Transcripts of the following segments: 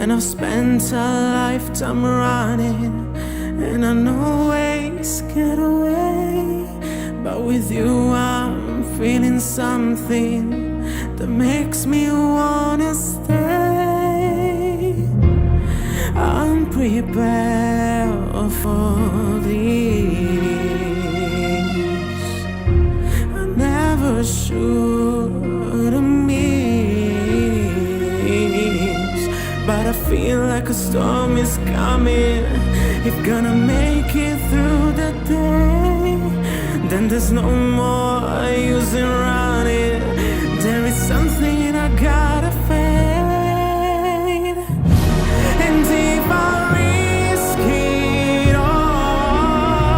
And I've spent a lifetime running, and I know ways get away. But with you I'm feeling something that makes me wanna stay. I'm prepared for this. I never should have missed, but I feel like a storm is coming. If gonna make it through the day, then there's no more use in running. There is something I gotta fade. And if I risk it all,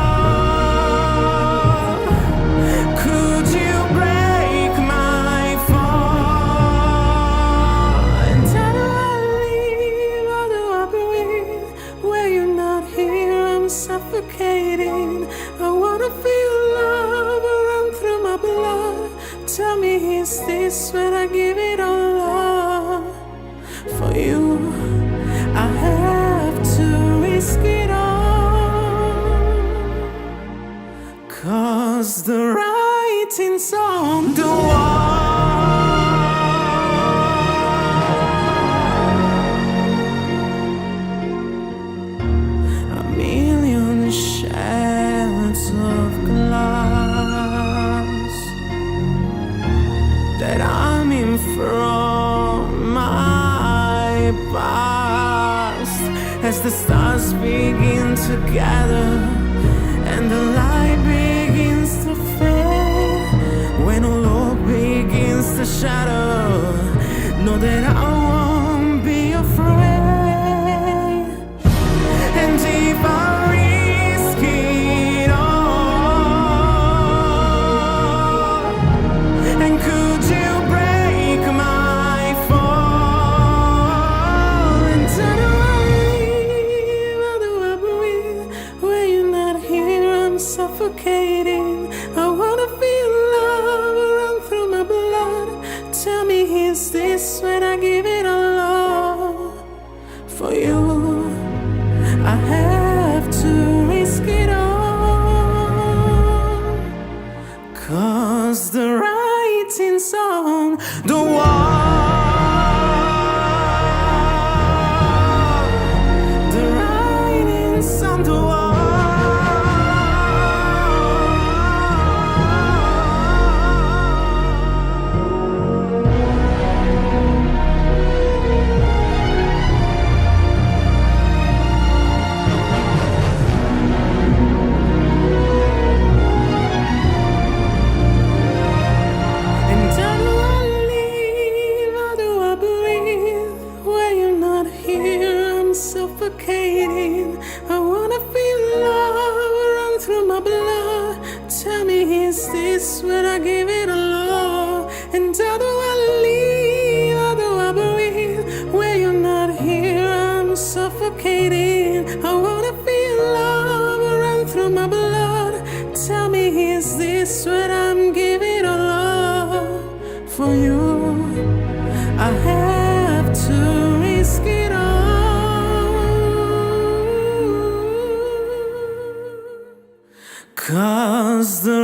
could you break my fall? And how do I live? How do I breathe? Where you're not here, I'm suffocating. I wanna feel love run through my blood. Tell me, is this when I give it all up? For you, I have to risk it all, 'cause the writing's on the wall. A million shards of glass that I'm in from my past. As the stars begin to gather and the light begins to fade, when all hope begins to shadow, know that I won't be afraid. And if I risk it all, and could you break my fall? And how do I live? How do I breathe? When you're not here, I'm suffocating. I wanna feel love run through my blood. Tell me, is this when I give it all up? For you, I have to risk it all, 'cause the writing's on the wall. The writing's on the wall. And how do I live? How do I breathe? When you're not here, I'm suffocating. I wanna feel love run through my blood. Tell me, is this when I give it all up? And how do I live? How do I breathe? When you're not here, I'm suffocating. I wanna feel love run through my blood. Tell me, is this when I'm giving all up? For you, I have to risk it all, 'cause the